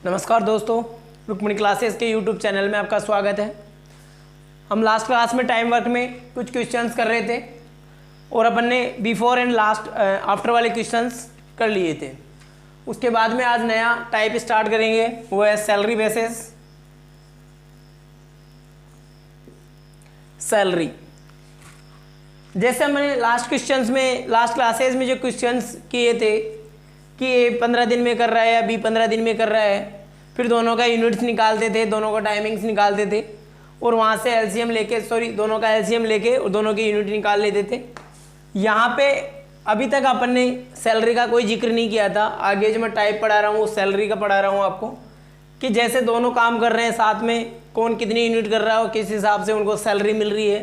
नमस्कार दोस्तों, रुक्मिणी क्लासेस के यूट्यूब चैनल में आपका स्वागत है। हम लास्ट क्लास में टाइम वर्क में कुछ क्वेश्चंस कर रहे थे और अपन ने बिफोर एंड लास्ट आफ्टर वाले क्वेश्चंस कर लिए थे। उसके बाद में आज नया टाइप स्टार्ट करेंगे, वो है सैलरी बेसिस सैलरी। जैसे हमने लास्ट क्लासेस में जो क्वेश्चंस किए थे कि ए 15 दिन में कर रहा है या बी 15 दिन में कर रहा है, फिर दोनों का यूनिट्स निकालते थे, दोनों का टाइमिंग्स निकालते थे और वहाँ से एलसीएम लेके दोनों का एलसीएम लेके और दोनों के यूनिट निकाल लेते थे। यहाँ पे अभी तक अपन ने सैलरी का कोई जिक्र नहीं किया था। आगे जो मैं टाइप पढ़ा रहा हूँ वो सैलरी का पढ़ा रहा हूँ आपको, कि जैसे दोनों काम कर रहे हैं साथ में, कौन कितनी यूनिट कर रहा है और किस हिसाब से उनको सैलरी मिल रही है।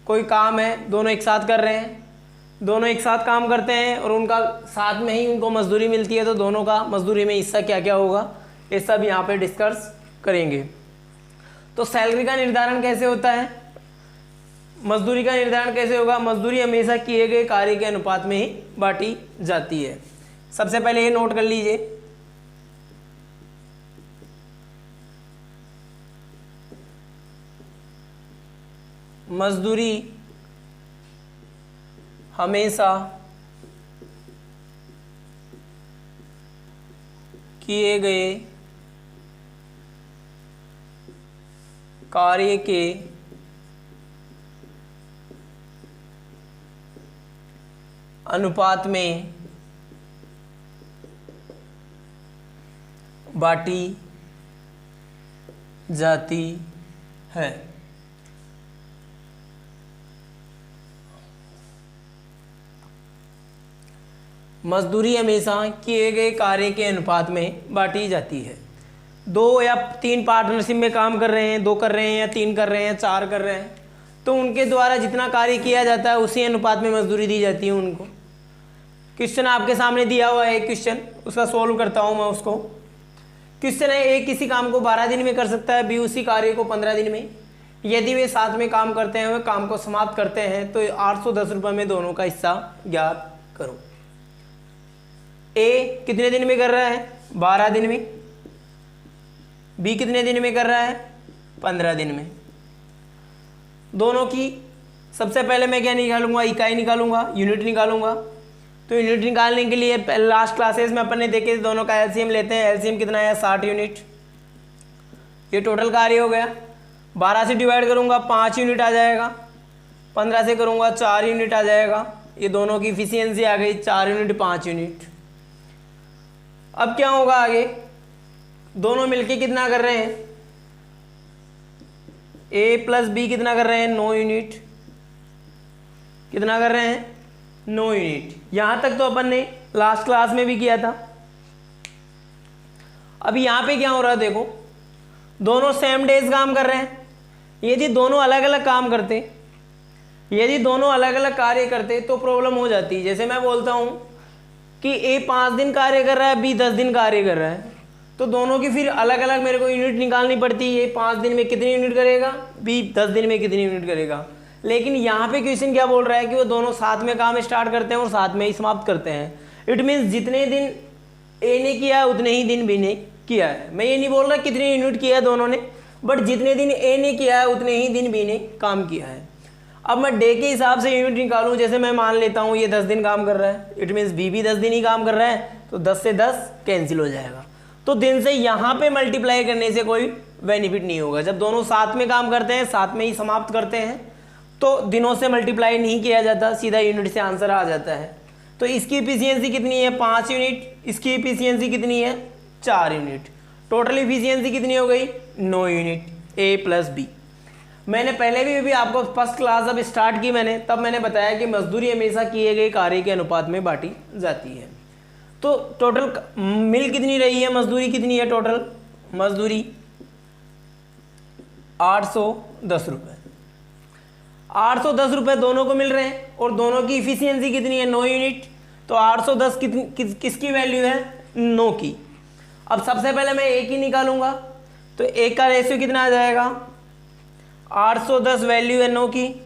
कोई काम है, दोनों एक साथ कर रहे हैं, दोनों एक साथ काम करते हैं और उनका साथ में ही उनको मजदूरी मिलती है, तो दोनों का मजदूरी में हिस्सा क्या क्या होगा ये सब यहाँ पे डिस्कस करेंगे। तो सैलरी का निर्धारण कैसे होता है, मजदूरी का निर्धारण कैसे होगा। मजदूरी हमेशा किए गए कार्य के अनुपात में ही बांटी जाती है। सबसे पहले ये नोट कर लीजिए, मजदूरी हमेशा किए गए कार्य के अनुपात में बांटी जाती है। मजदूरी हमेशा किए गए कार्य के अनुपात में बांटी जाती है। 2 या 3 पार्टनरशिप में काम कर रहे हैं, 2 कर रहे हैं या 3 कर रहे हैं, 4 कर रहे हैं, तो उनके द्वारा जितना कार्य किया जाता है उसी अनुपात में मजदूरी दी जाती है उनको। क्वेश्चन आपके सामने दिया हुआ है, एक क्वेश्चन, उसका सोल्व करता हूँ मैं उसको। क्वेश्चन है, ए किसी काम को 12 दिन में कर सकता है, बी उसी कार्य को 15 दिन में। यदि वे साथ में काम करते हैं, वे काम को समाप्त करते हैं, तो 810 रुपये में दोनों का हिस्सा ज्ञात करो। ए कितने दिन में कर रहा है, 12 दिन में। बी कितने दिन में कर रहा है, 15 दिन में। दोनों की सबसे पहले मैं क्या निकालूंगा, इकाई निकालूंगा, यूनिट निकालूंगा। तो यूनिट निकालने के लिए लास्ट क्लासेस में अपन ने देखे दोनों का एलसीएम लेते हैं। एलसीएम कितना है, 60 यूनिट। ये टोटल कार्य हो गया। 12 से डिवाइड करूंगा 5 यूनिट आ जाएगा, 15 से करूंगा 4 यूनिट आ जाएगा। ये दोनों की इफिशियंसी आ गई, 4 यूनिट 5 यूनिट। अब क्या होगा आगे, दोनों मिलके कितना कर रहे हैं, ए प्लस बी कितना कर रहे हैं, 9 यूनिट। कितना कर रहे हैं, 9 यूनिट। यहां तक तो अपन ने लास्ट क्लास में भी किया था। अभी यहां पे क्या हो रहा है, देखो दोनों सेम डेज काम कर रहे हैं। यदि दोनों अलग अलग काम करते, यदि दोनों अलग अलग कार्य करते तो प्रॉब्लम हो जाती। जैसे मैं बोलता हूं कि ए 5 दिन कार्य कर रहा है, बी 10 दिन कार्य कर रहा है, तो दोनों की फिर अलग अलग मेरे को यूनिट निकालनी पड़ती है। ये 5 दिन में कितनी यूनिट करेगा, बी 10 दिन में कितनी यूनिट करेगा। लेकिन यहाँ पे क्वेश्चन क्या बोल रहा है कि वो दोनों साथ में काम स्टार्ट करते हैं और साथ में ही समाप्त करते हैं। इट मीन्स जितने दिन ए ने किया है उतने ही दिन बी ने किया है। मैं ये नहीं बोल रहा कितनी यूनिट किया है दोनों ने, बट जितने दिन ए ने किया है उतने ही दिन बी ने काम किया है। अब मैं डे के हिसाब से यूनिट निकालूं, जैसे मैं मान लेता हूँ ये 10 दिन काम कर रहा है, इट मीन्स बी भी 10 दिन ही काम कर रहा है, तो 10 से 10 कैंसिल हो जाएगा। तो दिन से यहाँ पे मल्टीप्लाई करने से कोई बेनिफिट नहीं होगा। जब दोनों साथ में काम करते हैं, साथ में ही समाप्त करते हैं, तो दिनों से मल्टीप्लाई नहीं किया जाता, सीधा यूनिट से आंसर आ जाता है। तो इसकी इफिशियंसी कितनी है, 5 यूनिट। इसकी इफिशियंसी कितनी है, 4 यूनिट। टोटल इफिशियंसी कितनी हो गई, 9 यूनिट, ए प्लस बी। मैंने पहले भी आपको फर्स्ट क्लास जब स्टार्ट की मैंने, तब मैंने बताया कि मजदूरी हमेशा किए गए कार्य के अनुपात में बांटी जाती है। तो टोटल मिल कितनी रही है, मजदूरी कितनी है, टोटल मजदूरी 810 रुपये। 810 रुपये दोनों को मिल रहे हैं और दोनों की इफिशियंसी कितनी है, 9 यूनिट। तो 810 किसकी वैल्यू है, 9 की। अब सबसे पहले मैं एक ही निकालूंगा, तो एक का रेशियो कितना आ जाएगा, 810 वैल्यू है 9 की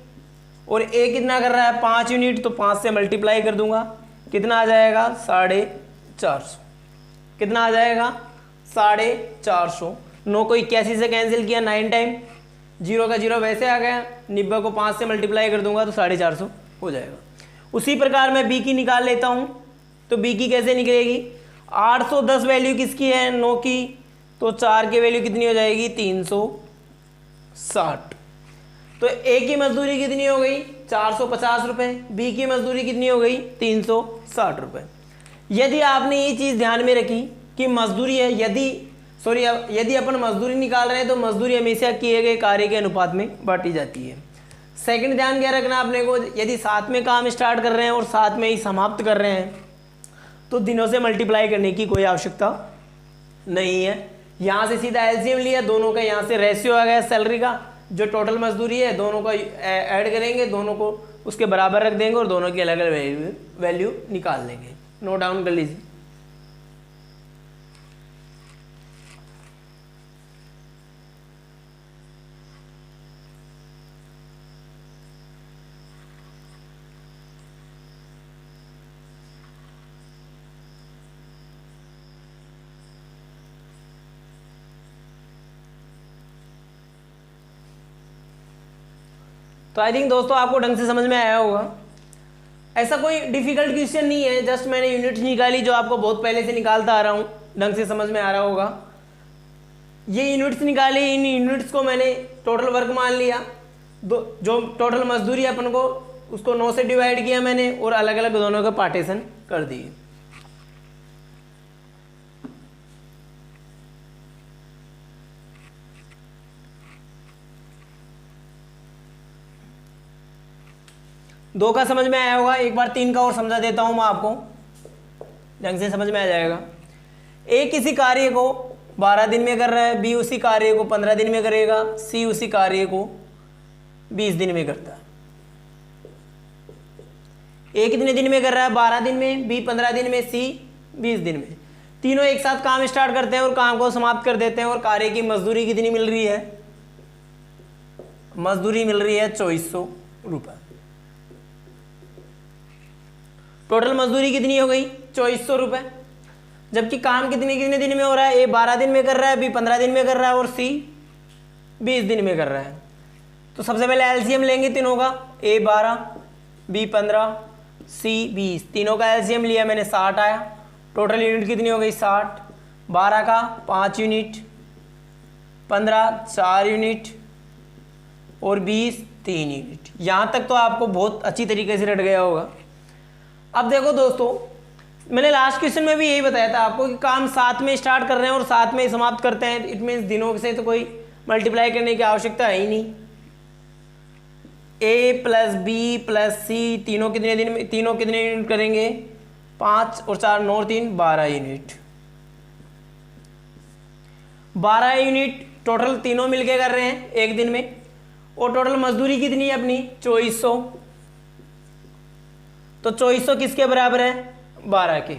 और ए कितना कर रहा है, 5 यूनिट, तो 5 से मल्टीप्लाई कर दूंगा, कितना आ जाएगा, 450। कितना आ जाएगा, 450। 9 को 81 से कैंसिल किया 9 टाइम, 0 का 0 वैसे आ गया, 90 को 5 से मल्टीप्लाई कर दूंगा तो 450 हो जाएगा। उसी प्रकार मैं बी की निकाल लेता हूँ, तो बी की कैसे निकलेगी, 810 वैल्यू किसकी है, 9 की, तो 4 की वैल्यू कितनी हो जाएगी, 360। तो ए की मजदूरी कितनी हो गई, 450 रुपये, बी की मजदूरी कितनी हो गई, 360 रुपये। यदि आपने ये चीज़ ध्यान में रखी कि मजदूरी है, यदि अपन मजदूरी निकाल रहे हैं तो मजदूरी हमेशा किए गए कार्य के अनुपात में बांटी जाती है। सेकंड ध्यान क्या रखना आपने को, यदि साथ में काम स्टार्ट कर रहे हैं और साथ में ही समाप्त कर रहे हैं तो दिनों से मल्टीप्लाई करने की कोई आवश्यकता नहीं है। यहाँ से सीधा एलसीएम लिया, दोनों का यहाँ से रेशियो आ गया सैलरी का, जो टोटल मजदूरी है दोनों का ऐड करेंगे, दोनों को उसके बराबर रख देंगे और दोनों की अलग अलग वैल्यू निकाल लेंगे। नोट डाउन कर लीजिए। तो आई थिंक दोस्तों आपको ढंग से समझ में आया होगा। ऐसा कोई डिफिकल्ट क्वेश्चन नहीं है, जस्ट मैंने यूनिट्स निकाली जो आपको बहुत पहले से निकालता आ रहा हूँ, ढंग से समझ में आ रहा होगा। ये यूनिट्स निकाली, इन यूनिट्स को मैंने टोटल वर्क मान लिया, जो टोटल मजदूरी अपन को उसको 9 से डिवाइड किया मैंने और अलग अलग दोनों का पार्टीशन कर दिए। दो का समझ में आया होगा, एक बार 3 का और समझा देता हूं मैं आपको, ढंग से समझ में आ जाएगा। ए किसी कार्य को 12 दिन में कर रहा है, बी उसी कार्य को 15 दिन में करेगा, सी उसी कार्य को 20 दिन में करता है। ए कितने दिन में कर रहा है, 12 दिन में, बी 15 दिन में, सी 20 दिन में। तीनों एक साथ काम स्टार्ट करते हैं और काम को समाप्त कर देते हैं और कार्य की मजदूरी कितनी मिल रही है, मजदूरी मिल रही है 2400 रुपये। टोटल मजदूरी कितनी हो गई, 2400 रुपये। जबकि काम कितने कितने दिन में हो रहा है, ए 12 दिन में कर रहा है, बी 15 दिन में कर रहा है और सी 20 दिन में कर रहा है। तो सबसे पहले एलसीएम लेंगे तीनों का, ए 12, बी 15, सी 20, तीनों का एलसीएम लिया मैंने, 60 आया। टोटल यूनिट कितनी हो गई, 60, 12 का 5 यूनिट, 15 4 यूनिट और 20 3 यूनिट। यहाँ तक तो आपको बहुत अच्छी तरीके से रट गया होगा। अब देखो दोस्तों, मैंने लास्ट क्वेश्चन में भी यही बताया था आपको कि काम साथ में स्टार्ट कर रहे हैं और साथ में ही समाप्त करते हैं, इट मीन्स दिनों से तो कोई मल्टीप्लाई करने की आवश्यकता है ही नहीं। ए प्लस बी प्लस सी तीनों कितने दिन में, तीनों कितने यूनिट करेंगे, 5 और 4 9 और 3 12 यूनिट। 12 यूनिट टोटल तीनों मिलके कर रहे हैं एक दिन में। और टोटल मजदूरी कितनी है अपनी, 2400। तो 2400 किसके बराबर है, 12 के।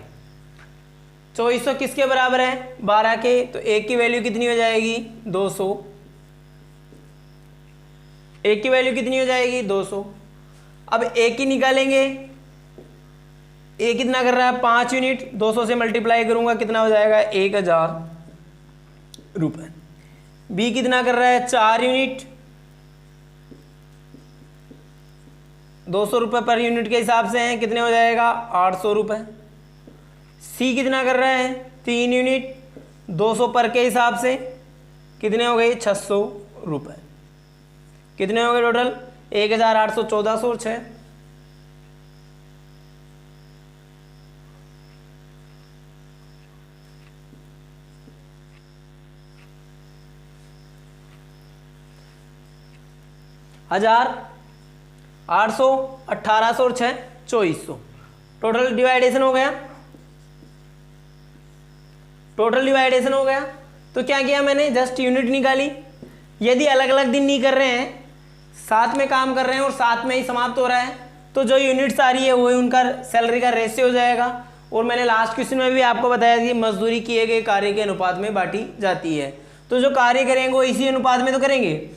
2400 किसके बराबर है, 12 के। तो एक की वैल्यू कितनी हो जाएगी, 200। एक की वैल्यू कितनी हो जाएगी, 200। अब एक ही निकालेंगे, एक कितना कर रहा है, 5 यूनिट, 200 से मल्टीप्लाई करूंगा कितना हो जाएगा, 1000 रुपये। बी कितना कर रहा है, 4 यूनिट, 200 रुपये पर यूनिट के हिसाब से हैं, कितने हो जाएगा, 800 रुपये। सी कितना कर रहा है, 3 यूनिट, 200 पर के हिसाब से कितने हो गए, 600 रुपये। कितने हो गए टोटल, 1800, 1400 और 6। हजार 800, 1800 और 6 2400। टोटल डिवाइडेशन हो गया, टोटल डिवाइडेशन हो गया। तो क्या किया मैंने, जस्ट यूनिट निकाली। यदि अलग अलग दिन नहीं कर रहे हैं, साथ में काम कर रहे हैं और साथ में ही समाप्त हो रहा है, तो जो यूनिट्स आ रही है वही उनका सैलरी का रेशियो हो जाएगा। और मैंने लास्ट क्वेश्चन में भी आपको बताया कि मजदूरी किए गए कार्य के अनुपात में बांटी जाती है। तो जो कार्य करेंगे वो इसी अनुपात में तो करेंगे।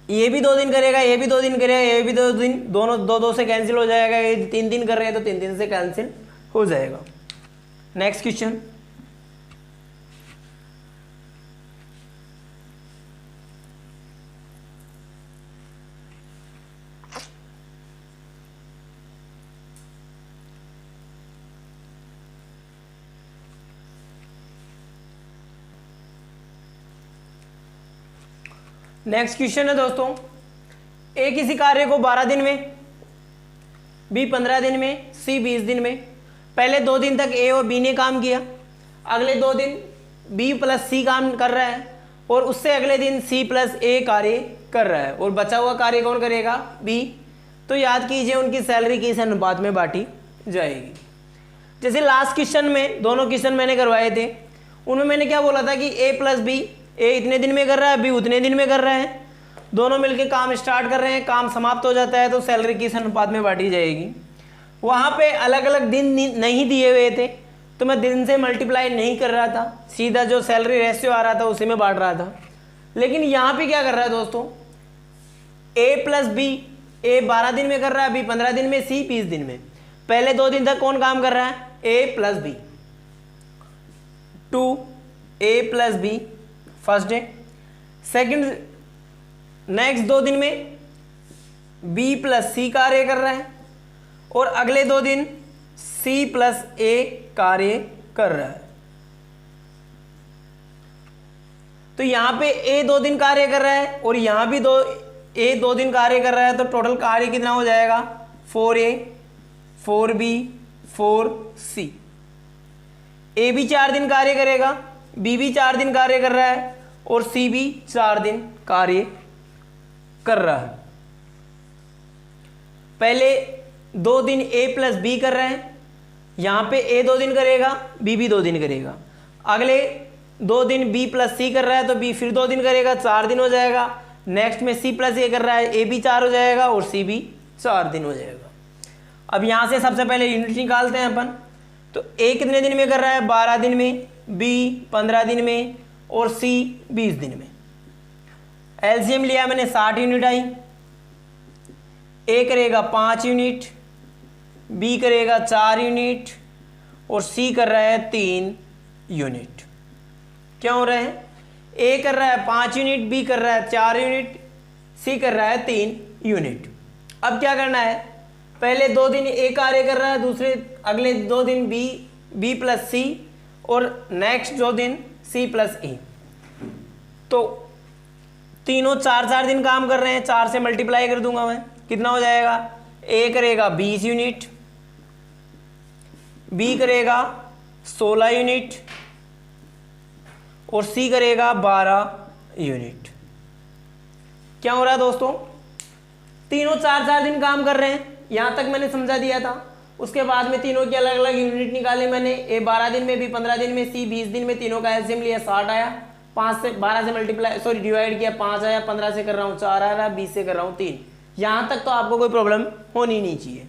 ये भी 2 दिन करेगा, ये भी 2 दिन करेगा, ये भी 2 दिन, दोनों 2 से कैंसिल हो जाएगा। ये 3 दिन कर रहे हैं तो 3 दिन से कैंसिल हो जाएगा। नेक्स्ट क्वेश्चन, नेक्स्ट क्वेश्चन है दोस्तों, ए किसी कार्य को 12 दिन में, बी 15 दिन में, सी 20 दिन में। पहले 2 दिन तक ए और बी ने काम किया, अगले 2 दिन बी प्लस सी काम कर रहा है और उससे अगले दिन सी प्लस ए कार्य कर रहा है और बचा हुआ कार्य कौन करेगा? बी। तो याद कीजिए उनकी सैलरी किस अनुपात में बांटी जाएगी। जैसे लास्ट क्वेश्चन में, दोनों क्वेश्चन मैंने करवाए थे, उनमें मैंने क्या बोला था कि ए प्लस बी, ए इतने दिन में कर रहा है, बी उतने दिन में कर रहा है, दोनों मिलकर काम स्टार्ट कर रहे हैं, काम समाप्त हो जाता है तो सैलरी किस अनुपात में बांटी जाएगी। वहाँ पे अलग अलग दिन नहीं दिए हुए थे तो मैं दिन से मल्टीप्लाई नहीं कर रहा था, सीधा जो सैलरी रेशियो आ रहा था उसी में बांट रहा था। लेकिन यहाँ पे क्या कर रहा है दोस्तों, ए प्लस बी, ए 12 दिन में कर रहा है, बी 15 दिन में, सी 20 दिन में। पहले 2 दिन तक कौन काम कर रहा है? A plus B, 2 A plus B first day. Second, next 2 दिन में बी प्लस सी कार्य कर रहा है और अगले 2 दिन सी प्लस ए कार्य कर रहा है। तो यहां पे ए 2 दिन कार्य कर रहा है और यहां भी ए 2 दिन कार्य कर रहा है, तो टोटल कार्य कितना हो जाएगा? 4A 4B 4C। ए भी 4 दिन कार्य करेगा, बी भी 4 दिन कार्य कर रहा है और सी भी 4 दिन कार्य कर रहा है। पहले 2 दिन ए प्लस बी कर रहे हैं, यहां पे ए 2 दिन करेगा, बी भी 2 दिन करेगा। अगले 2 दिन बी प्लस सी कर रहा है तो बी फिर 2 दिन करेगा, 4 दिन हो जाएगा। नेक्स्ट में सी प्लस ए कर रहा है, ए भी 4 हो जाएगा और सी भी 4 दिन हो जाएगा। अब यहां से सबसे पहले यूनिट निकालते हैं अपन। तो ए कितने दिन में कर रहा है? 12 दिन में, बी 15 दिन में और सी 20 दिन में। एलसीएम लिया मैंने, 60 यूनिट आई। ए करेगा 5 यूनिट, बी करेगा 4 यूनिट और सी कर रहा है 3 यूनिट। क्या हो रहा है? ए कर रहा है 5 यूनिट, बी कर रहा है 4 यूनिट, सी कर रहा है 3 यूनिट। अब क्या करना है? पहले 2 दिन ए कार्य कर रहा है, दूसरे अगले 2 दिन बी प्लस सी और नेक्स्ट 2 दिन सी प्लस ए। तो तीनों 4-4 दिन काम कर रहे हैं, 4 से मल्टीप्लाई कर दूंगा मैं, कितना हो जाएगा? ए करेगा 20 यूनिट, बी करेगा 16 यूनिट और सी करेगा 12 यूनिट। क्या हो रहा है दोस्तों? तीनों 4-4 दिन काम कर रहे हैं, यहां तक मैंने समझा दिया था। उसके बाद में तीनों के अलग अलग यूनिट निकाले मैंने, ए 12 दिन में, बी 15 दिन में, सी 20 दिन में। तीनों का एलसीएम लिया, 60 आया। 5 से 12 से मल्टीप्लाई डिवाइड किया, 5 आया। 15 से कर रहा हूँ 4 आ रहा, 20 से कर रहा हूँ 3। यहां तक तो आपको कोई प्रॉब्लम होनी नहीं चाहिए।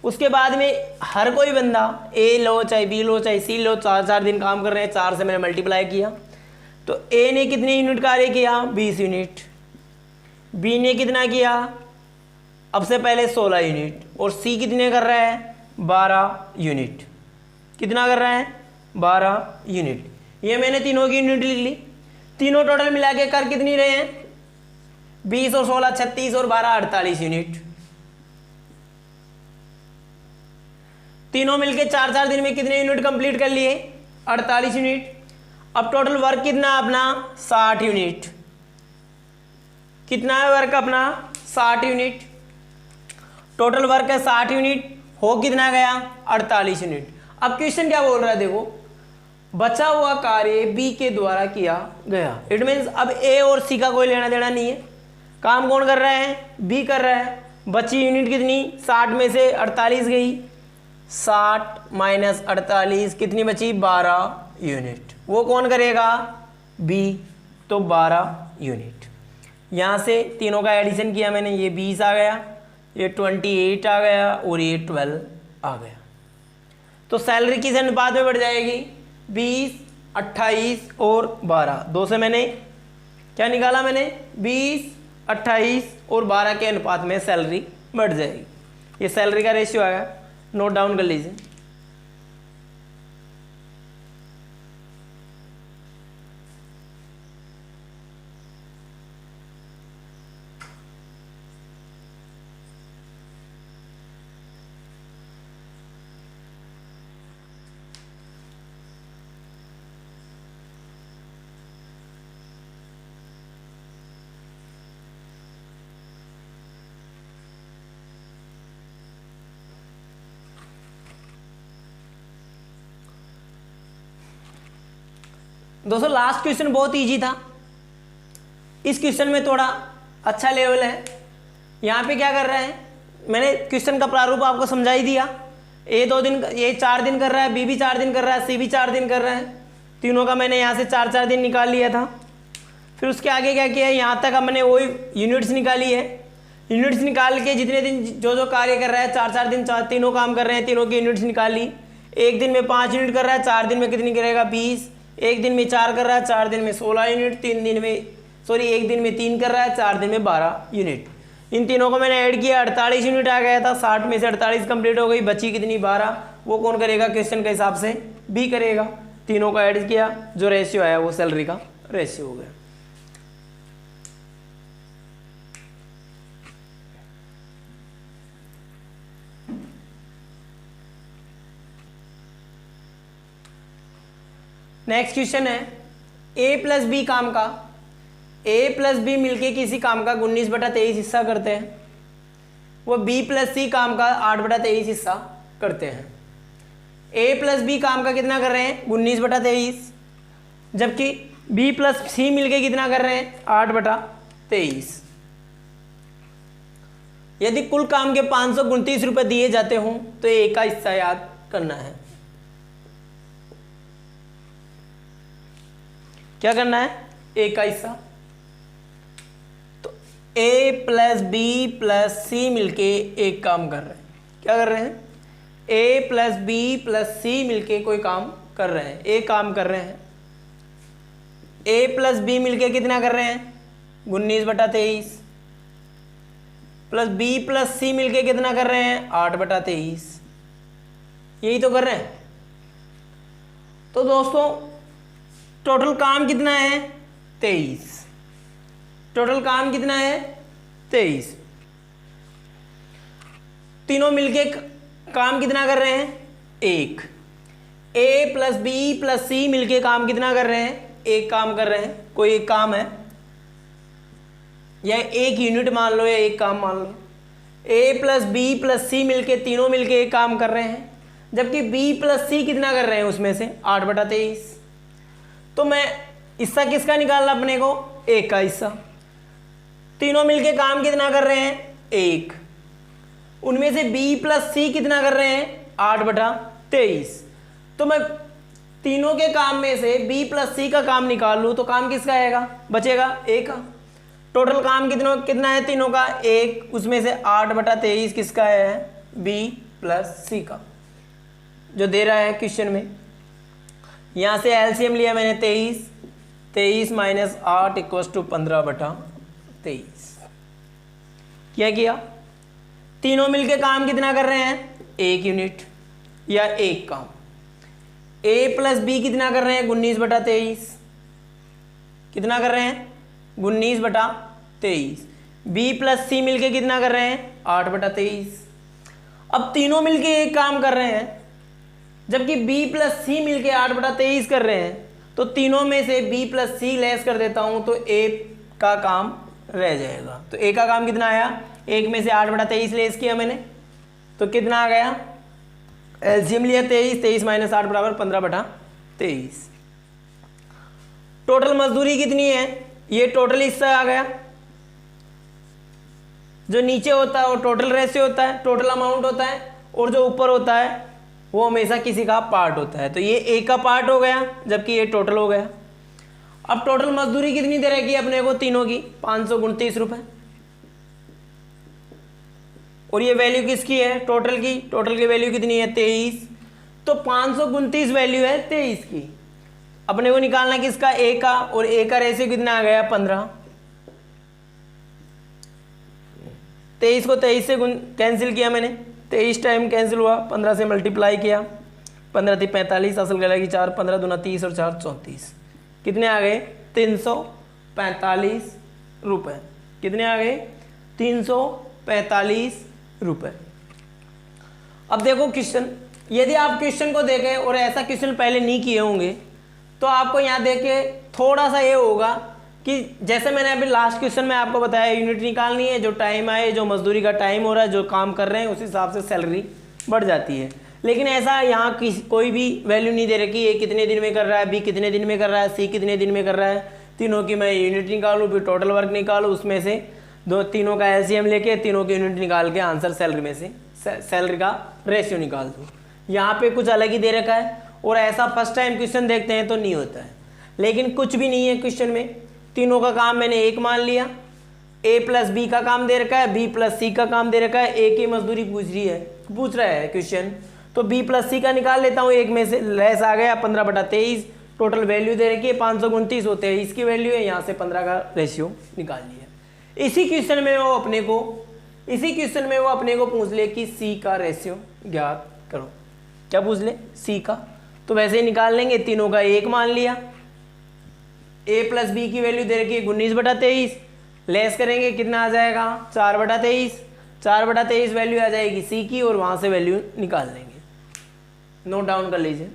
उसके बाद में हर कोई बंदा, ए लो चाहे बी लो चाहे सी लो, 4-4 दिन काम कर रहे हैं, 4 से मैंने मल्टीप्लाई किया। तो ए ने कितने यूनिट कार्य किया? 20 यूनिट। बी ने कितना किया? अब से पहले 16 यूनिट। और सी कितने कर रहा है? 12 यूनिट। कितना कर रहा है? 12 यूनिट। ये मैंने तीनों की यूनिट लिख ली। तीनों टोटल मिला के कर कितनी रहे हैं? 20 और 16 36 और 12 48 यूनिट। तीनों मिलके 4-4 दिन में कितने यूनिट कंप्लीट कर लिए? 48 यूनिट। अब टोटल वर्क कितना अपना? 60 यूनिट। कितना है वर्क अपना? 60 यूनिट। टोटल वर्क है 60 यूनिट, हो कितना गया? 48 यूनिट। अब क्वेश्चन क्या बोल रहा है देखो, बचा हुआ कार्य बी के द्वारा किया गया। इट मीन्स अब ए और सी का कोई लेना देना नहीं है, काम कौन कर रहा है? बी कर रहा है। बची यूनिट कितनी? 60 में से 48 गई, 60 माइनस 48 कितनी बची? 12 यूनिट। वो कौन करेगा? बी। तो 12 यूनिट। यहाँ से तीनों का एडिशन किया मैंने, ये 20 आ गया, ये 28 आ गया और ये 12 आ गया। तो सैलरी किस अनुपात में बढ़ जाएगी? 20, 28 और 12। 2 से मैंने क्या निकाला? मैंने 20, 28 और 12 के अनुपात में सैलरी बढ़ जाएगी। ये सैलरी का रेशियो आएगा, नोट डाउन कर लीजिए। दोस्तों लास्ट क्वेश्चन बहुत इजी था, इस क्वेश्चन में थोड़ा अच्छा लेवल है। यहाँ पे क्या कर रहे हैं, मैंने क्वेश्चन का प्रारूप आपको समझा ही दिया। ए 2 दिन, ये 4 दिन कर रहा है, बी भी 4 दिन कर रहा है, सी भी 4 दिन कर रहा है, तीनों का मैंने यहाँ से 4-4 दिन निकाल लिया था। फिर उसके आगे क्या किया है, यहाँ तक हमने वही यूनिट्स निकाली है। यूनिट्स निकाल के जितने दिन जो कार्य कर रहा है, 4-4 दिन तीनों काम कर रहे हैं, तीनों की यूनिट्स निकाली। एक दिन में 5 यूनिट कर रहा है, 4 दिन में कितनी करेगा 20। एक दिन में 4 कर रहा है, 4 दिन में 16 यूनिट, 3 दिन में एक दिन में 3 कर रहा है, 4 दिन में 12 यूनिट। इन तीनों को मैंने ऐड किया, 48 यूनिट आ गया था। 60 में से 48 कंप्लीट हो गई, बची कितनी 12। वो कौन करेगा क्वेश्चन के हिसाब से, बी करेगा। तीनों का ऐड किया, जो रेशियो आया वो सैलरी का रेशियो हो गया। नेक्स्ट क्वेश्चन है, ए प्लस बी काम का, ए प्लस बी मिलके किसी काम का 19/23 हिस्सा करते हैं, वो बी प्लस सी काम का 8/23 हिस्सा करते हैं। ए प्लस बी काम का कितना कर रहे हैं 19/23, जबकि बी प्लस सी मिलके कितना कर रहे हैं 8/23। यदि कुल काम के 529 रुपए दिए जाते हों तो ए का हिस्सा याद करना है। क्या करना है, ए का हिस्सा। तो ए प्लस बी प्लस सी मिलके एक काम कर रहे हैं। क्या कर रहे हैं, ए प्लस बी प्लस सी मिलके कोई काम कर रहे हैं, एक काम कर रहे हैं। ए प्लस बी मिलके कितना कर रहे हैं 19/23, प्लस बी प्लस सी मिलके कितना कर रहे हैं 8/23, यही तो कर रहे हैं। तो दोस्तों टोटल काम कितना है 23, टोटल काम कितना है 23। तीनों मिलके काम कितना कर रहे हैं 1। ए प्लस बी प्लस सी मिलके काम कितना कर रहे हैं, एक काम कर रहे हैं। कोई एक काम है, या एक यूनिट मान लो या एक काम मान लो। ए प्लस बी प्लस सी मिलके तीनों मिलके एक काम कर रहे हैं, जबकि बी प्लस सी कितना कर रहे हैं उसमें से 8/23। तो मैं हिस्सा किसका निकालना अपने को, एक का हिस्सा। तीनों मिलके काम कितना कर रहे हैं 1, उनमें से बी प्लस सी कितना कर रहे हैं 8/23। तो मैं तीनों के काम में से बी प्लस सी का काम निकाल लूँ तो काम किसका आएगा, बचेगा ए का। टोटल काम कितना है तीनों का 1, उसमें से 8/23 किसका है बी प्लस सी का, जो दे रहा है क्वेश्चन में। यहाँ से एलसीएम लिया मैंने 23 माइनस 8 = 15/23। क्या किया, तीनों मिलके काम कितना कर रहे हैं 1 यूनिट या एक काम। ए प्लस बी कितना कर रहे हैं 19/23, कितना कर रहे हैं 19/23। बी प्लस सी मिलके कितना कर रहे हैं 8/23। अब तीनों मिलके एक काम कर रहे हैं, जबकि b प्लस सी मिलके 8/23 कर रहे हैं। तो तीनों में से b प्लस सी लेस कर देता हूं तो a का काम रह जाएगा। तो a का काम कितना आया, 1 में से 8/23 लेस किया मैंने, तो कितना आ गया, एलसीएम लिया 23 माइनस 8 बराबर 15/23। टोटल मजदूरी कितनी है, ये टोटल हिस्सा आ गया। जो नीचे होता है वो टोटल रेशियो होता है, टोटल अमाउंट होता है, और जो ऊपर होता है वो हमेशा किसी का पार्ट होता है। तो ये ए का पार्ट हो गया, जबकि ये टोटल हो गया। अब टोटल मजदूरी कितनी दे रहेगी अपने को तीनों की 529 रुपए, और ये वैल्यू किसकी है टोटल की वैल्यू कितनी है 23। तो 529 वैल्यू है 23 की। अपने को निकालना किसका ए का, और ए का रेशियो कितना आ गया 15। 23 को 23 से कैंसिल किया मैंने, 23 टाइम कैंसिल हुआ, 15 से मल्टीप्लाई किया, 15 × 45 असल गला की 4, 15 दूना 30 और 4 34, कितने आ गए 345 रुपये। कितने आ गए 345 रुपये। अब देखो क्वेश्चन, यदि आप क्वेश्चन को देखें और ऐसा क्वेश्चन पहले नहीं किए होंगे तो आपको यहाँ देख के थोड़ा सा ये होगा कि जैसे मैंने अभी लास्ट क्वेश्चन में आपको बताया यूनिट निकालनी है, जो टाइम आए, जो मजदूरी का टाइम हो रहा है, जो काम कर रहे हैं, उस हिसाब से सैलरी बढ़ जाती है। लेकिन ऐसा यहाँ कोई भी वैल्यू नहीं दे रखी, ए कितने दिन में कर रहा है, बी कितने दिन में कर रहा है, सी कितने दिन में कर रहा है। तीनों की मैं यूनिट निकालूँ, फिर टोटल वर्क निकालूँ, उसमें से तीनों का एलसीएम लेके तीनों की यूनिट निकाल के आंसर सैलरी में से सैलरी का रेशियो निकाल दूँ। यहाँ पे कुछ अलग ही दे रखा है, और ऐसा फर्स्ट टाइम क्वेश्चन देखते हैं तो नहीं होता है। लेकिन कुछ भी नहीं है क्वेश्चन में, तीनों का काम मैंने एक मान लिया। ए प्लस बी का काम दे रखा है, बी प्लस सी का काम दे रखा है, ए की मजदूरी पूछ रहा है क्वेश्चन, तो बी प्लस सी का निकाल लेता हूँ। एक में से लेस आ गया 15/23, टोटल वैल्यू दे रखी है 529 होते हैं, इसकी वैल्यू है, यहाँ से 15 का रेशियो निकाल लिया। इसी क्वेश्चन में वो अपने को पूछ ले कि सी का रेशियो ज्ञात करो। क्या पूछ ले? सी का। तो वैसे ही निकाल लेंगे, तीनों का एक मान लिया। ए प्लस बी की वैल्यू दे रखी है 19/23, लेस करेंगे कितना आ जाएगा 4/23, 4/23 वैल्यू आ जाएगी सी की, और वहां से वैल्यू निकाल लेंगे। नोट डाउन कर लीजिए।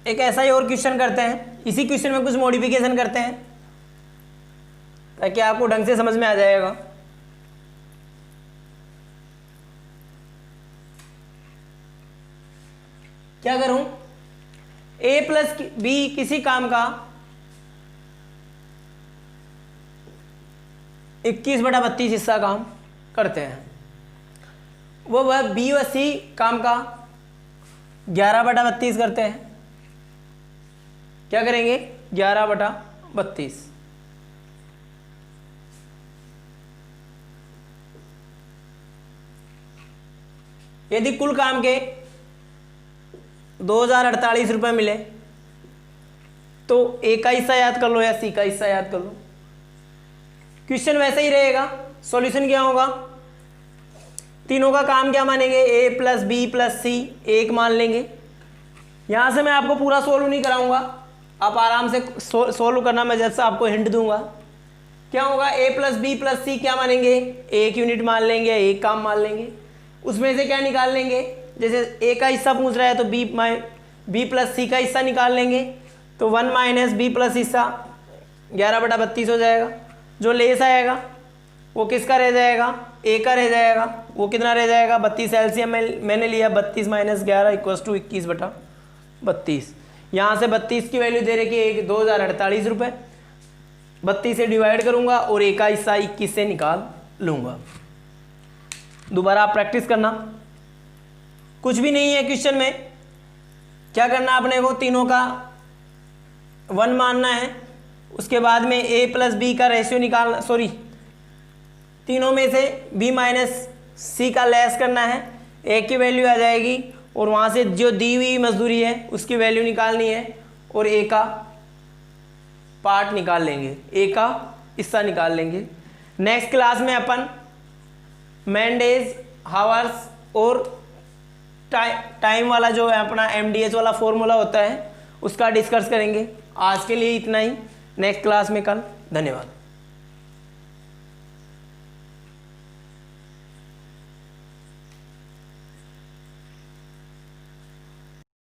एक ऐसा ही और क्वेश्चन करते हैं, इसी क्वेश्चन में कुछ मॉडिफिकेशन करते हैं ताकि आपको ढंग से समझ में आ जाएगा। क्या करूं? ए प्लस बी किसी काम का 21/32 हिस्सा काम करते हैं, वह बी व सी काम का 11/32 करते हैं। क्या करेंगे? 11/32। यदि कुल काम के 2048 रुपए मिले तो ए का हिस्सा याद कर लो या सी का हिस्सा याद कर लो। क्वेश्चन वैसे ही रहेगा। सॉल्यूशन क्या होगा? तीनों का काम क्या मानेंगे? ए प्लस बी प्लस सी, एक मान लेंगे। यहां से मैं आपको पूरा सोल्व नहीं कराऊंगा, आप आराम से सोल्व करना, मैं जैसा आपको हिंट दूंगा। क्या होगा? ए प्लस बी प्लस सी क्या मानेंगे? एक यूनिट मान लेंगे, एक काम मान लेंगे। उसमें से क्या निकाल लेंगे? जैसे ए का हिस्सा पूछ रहा है तो बी प्लस सी का हिस्सा निकाल लेंगे, तो 1 माइनस बी प्लस हिस्सा 11/32 हो जाएगा। जो लेस आएगा वो किसका रह जाएगा? ए का रह जाएगा। वो कितना रह जाएगा? 32 एलसीएम मैंने लिया, 32 माइनस 11 इक्वल्स टू 21/32। यहाँ से 32 की वैल्यू दे रखी है 2048 रुपये, 32 से डिवाइड करूंगा और ए का हिस्सा 21 से निकाल लूंगा। दोबारा आप प्रैक्टिस करना, कुछ भी नहीं है क्वेश्चन में। क्या करना अपने को? तीनों का 1 मानना है, उसके बाद में ए प्लस बी का रेशियो निकालना, सॉरी तीनों में से बी माइनस सी का लेस करना है, ए की वैल्यू आ जाएगी, और वहाँ से जो दी हुई मजदूरी है उसकी वैल्यू निकालनी है, और ए का पार्ट निकाल लेंगे, ए का हिस्सा निकाल लेंगे। नेक्स्ट क्लास में अपन मैन डेज, हावर्स और टाइम वाला जो है अपना MDH वाला फॉर्मूला होता है उसका डिस्कस करेंगे। आज के लिए इतना ही, नेक्स्ट क्लास में कल। धन्यवाद।